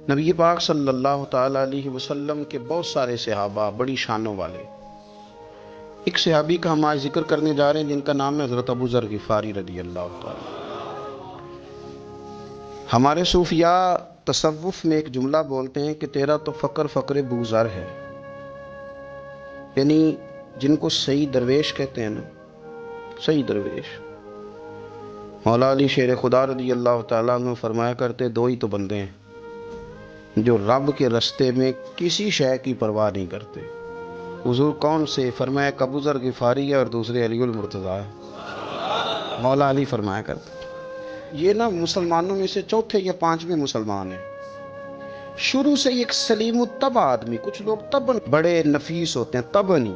नबी पाक सल्लल्लाहु ताला अलैहि वसल्लम के बहुत सारे सहाबा बड़ी शानों वाले। एक सहाबी का हम आज जिक्र करने जा रहे हैं जिनका नाम है हज़रत अबू ज़र ग़िफ़ारी रज़ी अल्लाह ताला। हमारे सूफिया तसव्वुफ़ में एक जुमला बोलते हैं कि तेरा तो फ़क्र फ़क्र बू ज़र है, यानी जिनको सही दरवेश कहते हैं ना, सही दरवेश। मौला अली शेर खुदा रज़ी अल्लाह ताला अन्हु फरमाया करते, दो ही तो बंदे हैं जो रब के रास्ते में किसी शय की परवाह नहीं करते। हुजूर कौन से? फरमाया अबू ज़र ग़िफ़ारी है और दूसरे अलीउल मुर्तज़ा है। मौला अली फरमाया करते ये ना मुसलमानों में से चौथे या पांचवें मुसलमान हैं। शुरू से ही एक सलीम तब आदमी, कुछ लोग तब बड़े नफीस होते हैं, तब नहीं,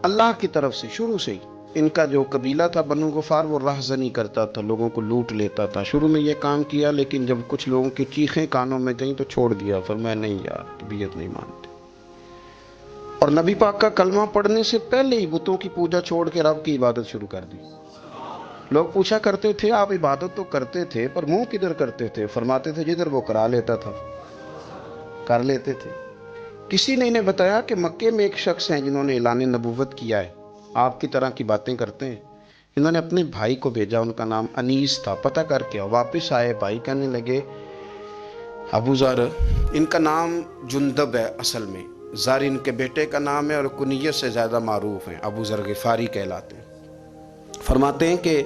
अल्लाह की तरफ से शुरू से ही। इनका जो कबीला था बनु ग़फ़ार, वो राहज़नी करता था, लोगों को लूट लेता था। शुरू में ये काम किया, लेकिन जब कुछ लोगों की चीखें कानों में गईं तो छोड़ दिया। फरमाया नहीं यार, तबीयत नहीं मानते। और नबी पाक का कलमा पढ़ने से पहले ही बुतों की पूजा छोड़ के रब की इबादत शुरू कर दी। लोग पूछा करते थे, आप इबादत तो करते थे पर मुंह किधर करते थे? फरमाते थे जिधर वो करा लेता था कर लेते थे। किसी ने इन्हें बताया कि मक्के में एक शख्स हैं जिन्होंने ऐलान नबूवत किया है, आपकी तरह की बातें करते हैं। इन्होंने अपने भाई को भेजा, उनका नाम अनीस था, पता करके वापस आए। भाई कहने लगे अबू ज़र, इनका नाम जुंदब है, असल में ज़र इनके बेटे का नाम है और कुनियत से ज़्यादा मारूफ हैं, अबू ज़र ग़िफ़ारी कहलाते हैं। फरमाते हैं कि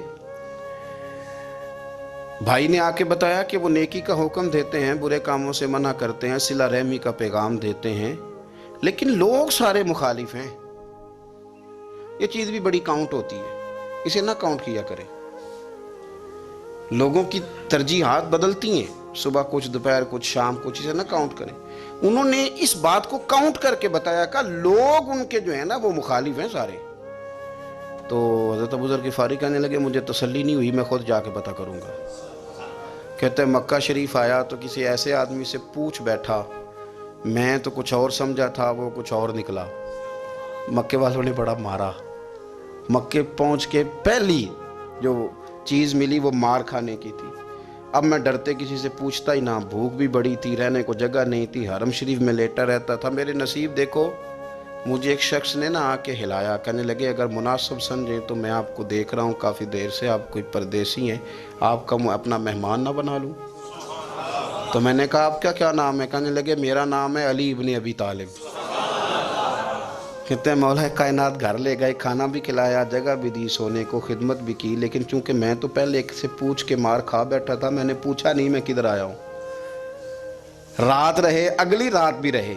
भाई ने आके बताया कि वो नेकी का हुक्म देते हैं, बुरे कामों से मना करते हैं, सिला रहमी का पैगाम देते हैं, लेकिन लोग सारे मुखालिफ हैं। ये चीज़ भी बड़ी काउंट होती है, इसे ना काउंट किया करें। लोगों की तरजीहात बदलती हैं, सुबह कुछ, दोपहर कुछ, शाम कुछ, इसे ना काउंट करें। उन्होंने इस बात को काउंट करके बताया कि लोग उनके जो है ना वो मुखालिफ हैं सारे। तो हज़रत अबू ज़र ग़िफ़ारी कहने लगे मुझे तसल्ली नहीं हुई, मैं खुद जाके पता करूँगा। कहते हैं मक्का शरीफ आया तो किसी ऐसे आदमी से पूछ बैठा, मैं तो कुछ और समझा था, वो कुछ और निकला। मक्के वालों ने बड़ा मारा। मक्के पहुँच के पहली जो चीज़ मिली वो मार खाने की थी। अब मैं डरते किसी से पूछता ही ना, भूख भी बड़ी थी, रहने को जगह नहीं थी, हरम शरीफ में लेटा रहता था। मेरे नसीब देखो, मुझे एक शख्स ने ना आके हिलाया। कहने लगे अगर मुनासिब समझे तो मैं आपको देख रहा हूँ काफ़ी देर से, आप कोई परदेसी हैं, आपका अपना मेहमान ना बना लूँ। तो मैंने कहा आपका क्या नाम है? कहने लगे मेरा नाम है अली इब्न अबी तालिब। कहते हैं मौला कायनात घर ले गए, खाना भी खिलाया, जगह भी दी, सोने को खिदमत भी की, लेकिन चूंकि मैं तो पहले एक से पूछ के मार खा बैठा था, मैंने पूछा नहीं मैं किधर आया हूँ। रात रहे, अगली रात भी रहे,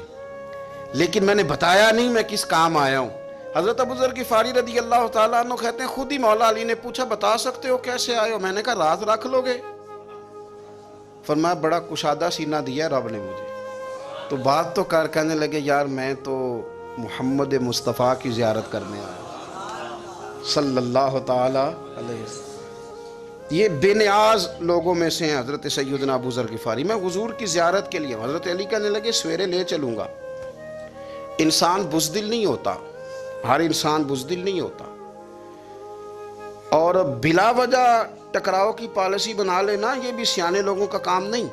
लेकिन मैंने बताया नहीं मैं किस काम आया हूँ। हज़रत अबू ज़र ग़िफ़ारी रज़ी अल्लाह ताला अन्हु कहते हैं खुद ही मौला अली ने पूछा बता सकते हो कैसे आए हो? मैंने कहा रात रख लोगे? फरमाया बड़ा कुशादा सीना दिया रब ने मुझे, तो बात तो कर। कहने लगे यार मैं तो मोहम्मद मुस्तफ़ा की ज़ियारत करने आया सल्लल्लाहु ताला अलैहि वसल्लम। ये बेनियाज लोगों में से हैं हज़रत सैयदना अबू ज़र ग़िफ़ारी। मैं हुजूर की ज़ियारत के लिए। हज़रत अली कहने लगे सवेरे ले चलूँगा। इंसान बुज़दिल नहीं होता, हर इंसान बुज़दिल नहीं होता, और बिला वजह टकराव की पॉलिसी बना लेना ये भी सियाने लोगों का काम नहीं।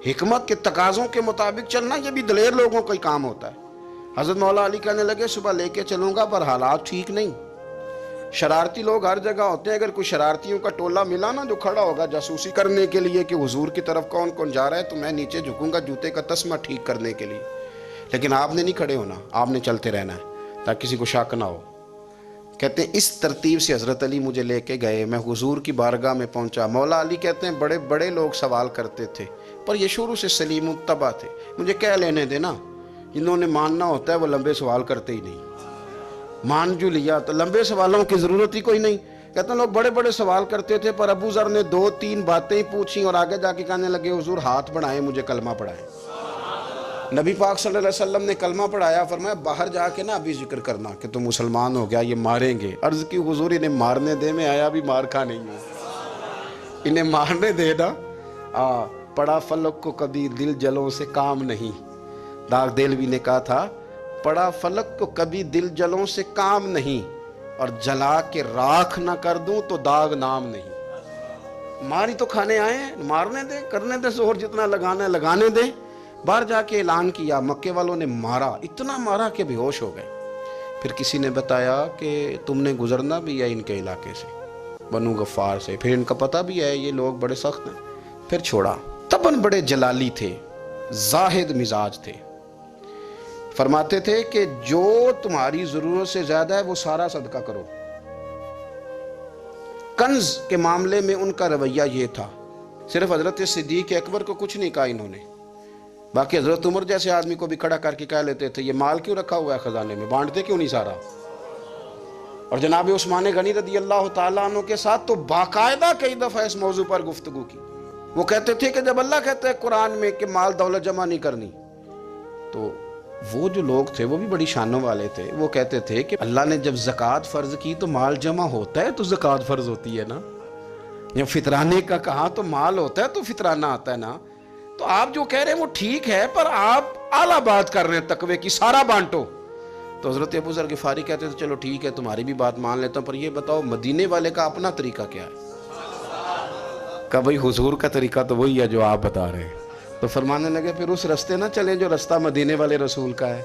हिकमत के तकाज़ों के मुताबिक चलना ये भी दलेर लोगों का ही काम होता है। हज़रत मौला अली कहने लगे सुबह लेके चलूँगा, पर हालात ठीक नहीं। शरारती लोग हर जगह होते हैं। अगर कोई शरारतियों का टोला मिला ना जो खड़ा होगा जासूसी करने के लिए कि हुजूर की तरफ कौन कौन जा रहा है, तो मैं नीचे झुकूँगा जूते का तस्मा ठीक करने के लिए। लेकिन आपने नहीं खड़े होना, आपने चलते रहना है ताकि किसी को शक ना हो। कहते हैं इस तरतीब से हज़रत अली मुझे लेके गए। मैं हुजूर की बारगाह में पहुंचा। मौला अली कहते हैं बड़े बड़े लोग सवाल करते थे, पर ये शुरू से सलीम तबा थे। मुझे क्या लेने देना, जिन्होंने मानना होता है वो लंबे सवाल करते ही नहीं। मान जो लिया तो लंबे सवालों की ज़रूरत ही कोई नहीं। कहते हैं लोग बड़े बड़े सवाल करते थे, पर अबू ज़र ने 2-3 बातें ही पूछी और आगे जाके कहने लगे हुजूर हाथ बढ़ाएं, मुझे कलमा पढ़ाएं। नबी पाक सल्लल्लाहु अलैहि वसल्लम ने कलमा पढ़ाया। फरमाया बाहर जाके ना अभी जिक्र करना कि तुम मुसलमान हो गया, ये मारेंगे। अर्ज़ की हुजूर इन्हें मारने दे, मैं आया भी मार खा नहीं हूँ, इन्हें मारने दे ना। पड़ा फलक को कभी दिल जलों से काम नहीं। दाग देलवी ने कहा था पड़ा फलक को कभी दिल जलों से काम नहीं, और जला के राख ना कर दूं तो दाग नाम नहीं। मार ही तो खाने आए हैं, मारने दे, करने दे जोर जितना लगाना है लगाने दे। बाहर जाके ऐलान किया, मक्के वालों ने मारा, इतना मारा कि बेहोश हो गए। फिर किसी ने बताया कि तुमने गुजरना भी है इनके इलाके से, बनु गफ्फार से, फिर इनका पता भी है ये लोग बड़े सख्त हैं। फिर छोड़ा। तबन बड़े जलाली थे, जाहिद मिजाज थे। फरमाते थे कि जो तुम्हारी जरूरत से ज्यादा है वो सारा सदका करो। कंज के मामले में उनका रवैया ये था। सिर्फ हजरत सिद्दीक अकबर को कुछ नहीं कहा इन्होंने, बाकी हजरत उमर जैसे आदमी को भी खड़ा करके कह लेते थे ये माल क्यों रखा हुआ है खजाने में, बांटते क्यों नहीं सारा। और जनाब उस्मान गनी रदी अल्लाह तआला अन्हु के साथ तो बाकायदा कई दफा इस मौजू पर गुफ्तगू की। वो कहते थे कि जब अल्लाह कहता है कुरान में कि माल दौलत जमा नहीं करनी, तो वो जो लोग थे वो भी बड़ी शानों वाले थे। वो कहते थे कि अल्लाह ने जब ज़कात फ़र्ज की तो माल जमा होता है तो ज़कात फ़र्ज होती है ना, जब फितराने का कहा तो माल होता है तो फितराना आता है ना। तो आप जो कह रहे हैं वो ठीक है, पर आप आला बात कर रहे हैं तकवे की, सारा बांटो। तो हज़रत अबू ज़र गिफ़ारी कहते थे चलो ठीक है तुम्हारी भी बात मान लेता हूँ, पर ये बताओ मदीने वाले का अपना तरीका क्या है। कहा भाई हुजूर का तरीका तो वही है जो आप बता रहे हैं। तो फरमाने लगे फिर उस रास्ते ना चले जो रास्ता मदीने वाले रसूल का है।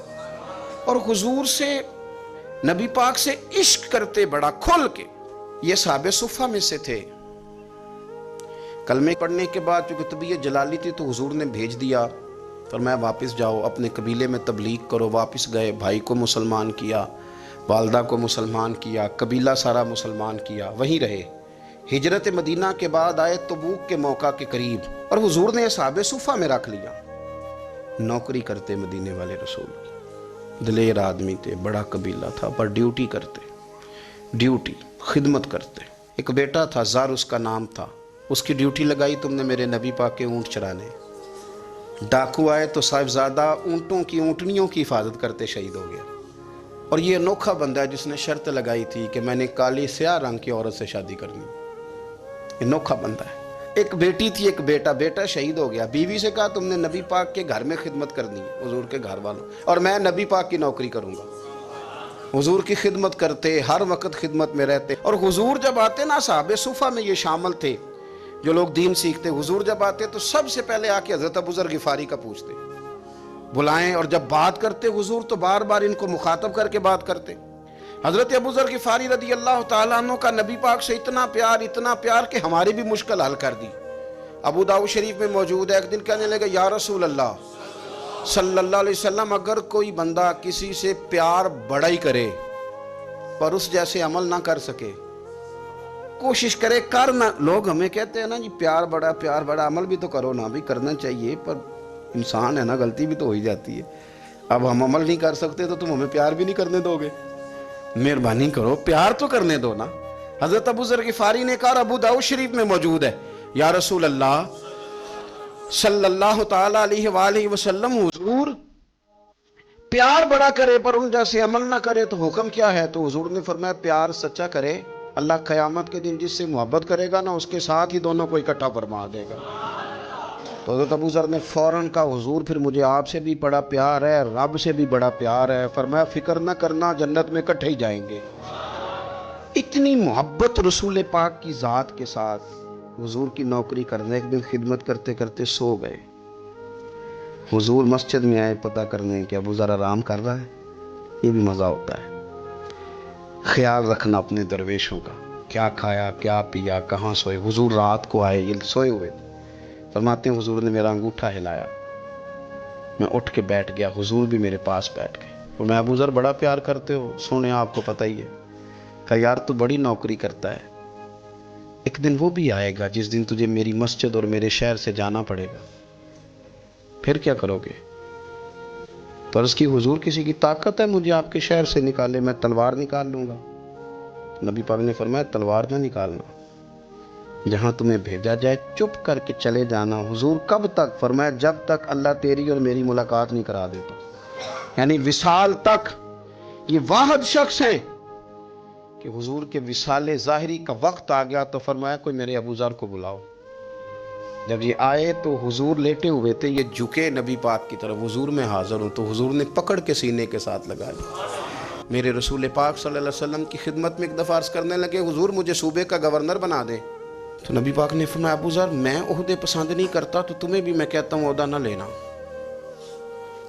और हुजूर से, नबी पाक से इश्क करते बड़ा खुल के। ये साहबे सुफ़ा में से थे। कलमे पढ़ने के बाद चूंकि तबीयत जलाली थी तो हुजूर ने भेज दिया, फरमाया वापस जाओ अपने कबीले में तबलीग करो। वापस गए, भाई को मुसलमान किया, वालदा को मुसलमान किया, कबीला सारा मुसलमान किया, वहीं रहे। हिजरत मदीना के बाद आए तबूक के मौका के करीब, और हुजूर ने साहबे सुफ़ा में रख लिया। नौकरी करते मदीने वाले रसूल की, दिलेर आदमी थे, बड़ा कबीला था, पर ड्यूटी करते, ड्यूटी खिदमत करते। एक बेटा था, ज़र उसका नाम था, उसकी ड्यूटी लगाई तुमने मेरे नबी पाक के ऊँट चराने। डाकू आए तो साहिबजादा ऊँटों की, ऊँटनियों की हिफाजत करते शहीद हो गया। और ये अनोखा बंदा है जिसने शर्त लगाई थी कि मैंने काली स्याह रंग की औरत से शादी करनी। अनोखा बंदा है। एक बेटी थी, एक बेटा, बेटा शहीद हो गया। बीवी से कहा तुमने नबी पाक के घर में खिदमत करनी है, हुजूर के घर वालों, और मैं नबी पाक की नौकरी करूंगा। हुजूर की खिदमत करते, हर वक्त खिदमत में रहते। और हुजूर जब आते ना, साहबे सुफ़ा में ये शामिल थे जो लोग दीन सीखते। हुजूर जब आते तो सबसे पहले आके हज़रत अबू ज़र गिफ़ारी का पूछते, बुलाएं, और जब बात करते हुजूर तो बार बार इनको मुखातब करके बात करते। हज़रत अबू ज़र गिफ़ारी रदी अल्लाह तआला अन्हु का नबी पाक से इतना प्यार कि हमारी भी मुश्किल हल कर दी। अबू दाऊद शरीफ में मौजूद है, एक दिन कहने लगे या रसूल अल्लाह सल्लल्लाहु अलैहि वसल्लम, अगर कोई बंदा किसी से प्यार बड़ा ही करे पर उस जैसे अमल ना कर सके, कोशिश करे कर ना। लोग हमें कहते हैं ना जी प्यार बड़ा, अमल भी तो करो ना, भी करना चाहिए, पर इंसान है ना, गलती भी तो हो ही जाती है। अब हम अमल नहीं कर सकते तो तुम हमें प्यार भी नहीं करने दोगे, मेहरबानी करो प्यार तो करने दो ना। हजरत अबू ज़र गिफ़ारी ने कहा, अबू दाऊद शरीफ में मौजूद है, या रसूल अल्लाह सल्लल्लाहु ताला अलैहि वसल्लम, हुजूर प्यार बड़ा करे पर उन जैसे अमल ना करे तो हुक्म क्या है। तो हुजूर ने फरमाया प्यार सच्चा करे, अल्लाह क़यामत के दिन जिससे मोहब्बत करेगा ना उसके साथ ही दोनों को इकट्ठा फरमा देगा। तो हज़रत अबू ज़र ने फ़ौरन कहा, हुजूर फिर मुझे आपसे भी बड़ा प्यार है, रब से भी बड़ा प्यार है। फरमाया फ़िक्र ना करना, जन्नत में इकट्ठे ही जाएंगे। इतनी मोहब्बत रसूल पाक की ज़ात के साथ। हुजूर की नौकरी करने, एक दिन खिदमत करते करते सो गए। हुजूर मस्जिद में आए पता करने कि अबू ज़र आराम कर रहा है। ये भी मज़ा होता है, ख्याल रखना अपने दरवेशों का, क्या खाया क्या पिया, कहाँ सोए। हुजूर रात को आए, ये सोए हुए थे। फरमाते हैं हुजूर ने मेरा अंगूठा हिलाया, मैं उठ के बैठ गया, हुजूर भी मेरे पास बैठ गए। और मैं अबू ज़र बड़ा प्यार करते हो, सुने आपको पता ही है। कहा यार तू बड़ी नौकरी करता है, एक दिन वो भी आएगा जिस दिन तुझे मेरी मस्जिद और मेरे शहर से जाना पड़ेगा, फिर क्या करोगे। तो अर्ज़ की हुजूर किसी की ताकत है मुझे आपके शहर से निकाले, मैं तलवार निकाल लूँगा। नबी पाक ने फरमाया तलवार ना निकालना, जहाँ तुम्हें भेजा जाए चुप करके चले जाना। हुजूर कब तक। फरमाया जब तक अल्लाह तेरी और मेरी मुलाकात नहीं करा देता, यानी विसाल तक। ये वाहिद शख्स हैं कि हुजूर के विसाले ज़ाहिरी का वक्त आ गया तो फरमाया कोई मेरे अबू ज़र को बुलाओ। जब ये आए तो हुजूर लेटे हुए थे, ये झुके नबी पाक की तरफ, हुजूर में हाज़िर हूँ। तो हुजूर ने पकड़ के सीने के साथ लगा लिया। मेरे रसूल पाक सल्लल्लाहु अलैहि वसल्लम की खिदमत में एक दफ़ा अर्ज़ करने लगे, हुजूर मुझे सूबे का गवर्नर बना दे। तो नबी पाक ने फरमाया, अबू ज़र मैं ओहदे पसंद नहीं करता तो तुम्हें भी मैं कहता हूँ ओहदा ना लेना,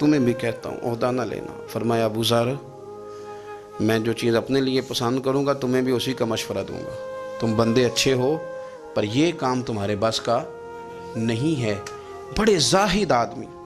तुम्हें भी कहता हूँ ओहदा ना लेना। फरमाया, अबू ज़र मैं जो चीज़ अपने लिए पसंद करूँगा तुम्हें भी उसी का मशवरा दूँगा। तुम बंदे अच्छे हो पर यह काम तुम्हारे बस का नहीं है। बड़े जाहिद आदमी।